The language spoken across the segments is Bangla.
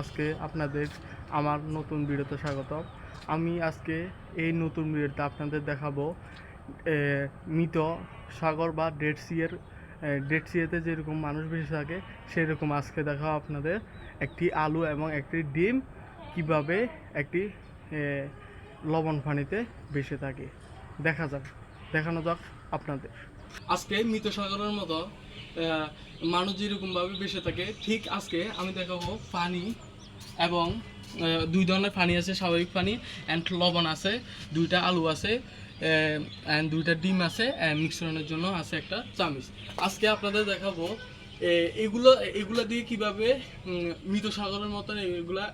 আজকে আপনাদের আমার নতুন ভিডিওতে স্বাগতম। আমি আজকে এই নতুন ভিডিওতে আপনাদের দেখাবো মৃত সাগর বা ডেড সিতে যেরকম মানুষ বেঁচে থাকে সেরকম আজকে দেখাবো আপনাদের একটি আলু এবং একটি ডিম কিভাবে একটি লবণ পানিতে বেঁচে থাকে দেখানো যাক আপনাদের। আজকে মৃত সাগরের মতো মানুষ যেরকমভাবে বেঁচে থাকে ঠিক আজকে আমি দেখাবো পানি এবং দুই ধরনের পানি আছে, স্বাভাবিক পানি অ্যান্ড লবণ আছে, দুইটা আলু আছে অ্যান্ড দুইটা ডিম আছে, মিশ্রণের জন্য আছে একটা চামচ। আজকে আপনাদের দেখাবো এগুলা দিয়ে কিভাবে মৃত সাগরের মতন এগুলা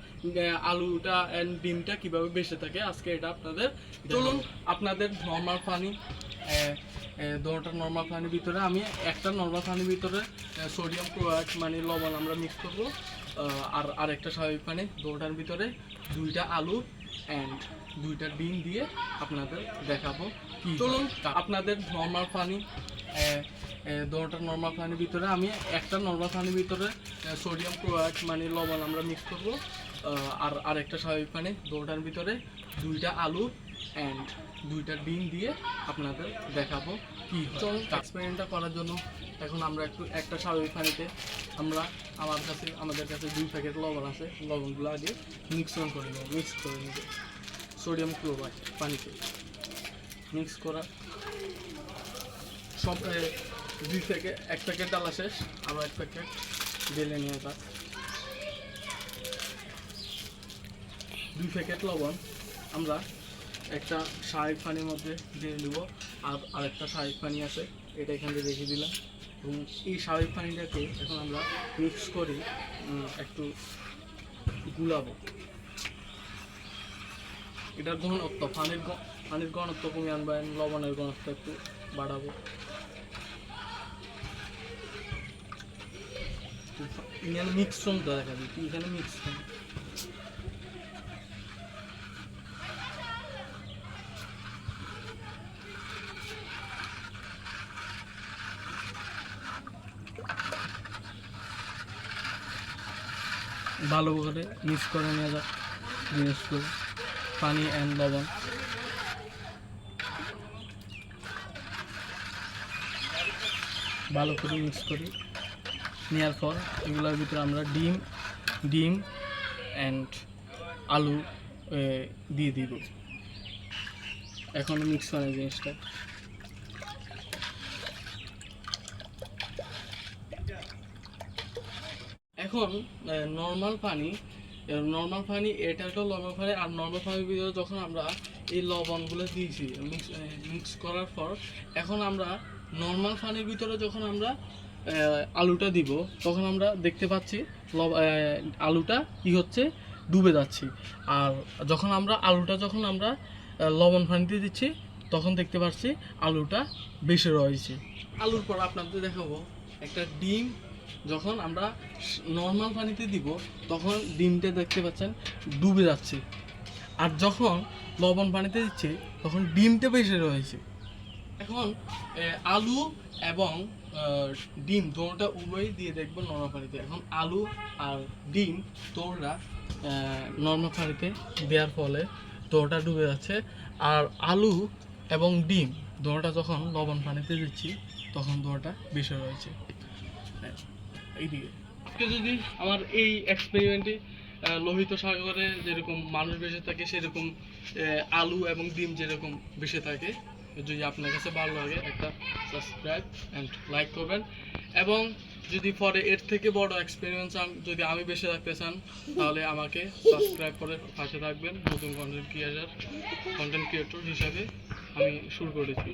আলুটা অ্যান্ড ডিমটা কিভাবে বেঁচে থাকে আজকে এটা আপনাদের। চলুন আপনাদের নর্মাল পানি দুটো নর্মাল পানির ভিতরে আমি একটা নর্মাল পানির ভিতরে সোডিয়াম ক্লোরাইড মানে লবণ আমরা মিক্স করবো, আর আরেকটা স্বাভাবিক পানি দুটার ভিতরে দুইটা আলু অ্যান্ড দুইটা ডিম দিয়ে আপনাদের দেখাবো কি। চলুন আপনাদের নর্মাল পানি দুটো নর্মাল পানির ভিতরে আমি একটা নর্মাল পানির ভিতরে সোডিয়াম ক্লোরাইড মানে লবণ আমরা মিক্স করবো, আর আরেকটা স্বাভাবিক পানি দুটার ভিতরে দুইটা আলু অ্যান্ড দুইটা ডিম দিয়ে আপনাদের দেখাবো কি। চলুন এক্সপেরিমেন্টটা করার জন্য এখন আমরা একটা স্বাভাবিক পানিতে আমাদের কাছে 2 প্যাকেট লবণ আছে, লবণগুলো আগে মিক্স করে নেব সোডিয়াম ক্লোরাইড পানিতে মিক্স করা সব 2 প্যাকেট, 1 প্যাকেট ডালা শেষ, আবার 1 প্যাকেট ঢেলে নিয়ে যাক। 2 প্যাকেট লবণ আমরা একটা স্বাভাবিক পানির মধ্যে দিয়ে নেব, আর আরেকটা স্বাভাবিক পানি আছে এটা এখান থেকে রেখে দিলাম, এবং এই স্বাভাবিক পানিটাকে এখন আমরা মিক্স করে একটু গুলাবো। এটার ঘনত্ব পানির ঘনত্ব কমিয়ে আনবো, লবণের ঘনত্ব একটু বাড়াবো। এখানে মিক্সনটা দেখা দিই, এখানে মিক্সন ভালো করে মিক্স করে নিয়ে যাক জিনিসগুলো, পানি অ্যান্ড লবণ। ভালো করে মিক্স করি নেওয়ার পর এগুলোর ভিতরে আমরা ডিম অ্যান্ড আলু দিয়ে দিব। এখন মিক্স করে জিনিসটা এখন নর্মাল পানি এটা একটা নর্মাল পানি, আর নর্মাল পানির ভিতরে যখন আমরা এই লবণগুলো দিয়েছি মিক্স করার পর এখন আমরা নর্মাল পানির ভিতরে যখন আমরা আলুটা দিব তখন আমরা দেখতে পাচ্ছি আলুটা কি হচ্ছে, ডুবে যাচ্ছে। আর যখন আমরা লবণ পানিতে দিচ্ছি তখন দেখতে পাচ্ছি আলুটা বেশি রয়েছে। আলুর পর আপনাদের দেখাবো একটা ডিম যখন আমরা নর্মাল পানিতে দিব তখন ডিমটা দেখতে পাচ্ছেন ডুবে যাচ্ছে, আর যখন লবণ পানিতে দিচ্ছে তখন ডিমটা বেশি রয়েছে। এখন আলু এবং ডিম দুটোটা উভয় দিয়ে দেখবো নর্মাল পানিতে। এখন আলু আর ডিম তোরা নর্মাল পানিতে দেওয়ার ফলে তোটা ডুবে যাচ্ছে, আর আলু এবং ডিম দুটোটা যখন লবণ পানিতে দিচ্ছি তখন দুটোটা বেশি রয়েছে। এইদিকে আজকে যদি আমার এই এক্সপেরিমেন্টে লোহিত সাগরে যেরকম মানুষ বেঁচে থাকে সেরকম আলু এবং ডিম যেরকম বেঁচে থাকে, যদি আপনার কাছে ভালো লাগে একটা সাবস্ক্রাইব অ্যান্ড লাইক করবেন, এবং যদি পরে এর থেকে বড় এক্সপেরিমেন্ট যদি আমি বেঁচে থাকতে চান তাহলে আমাকে সাবস্ক্রাইব করে পাশে থাকবেন। নতুন কন্টেন্ট ক্রিয়েটর হিসাবে আমি শুরু করেছি।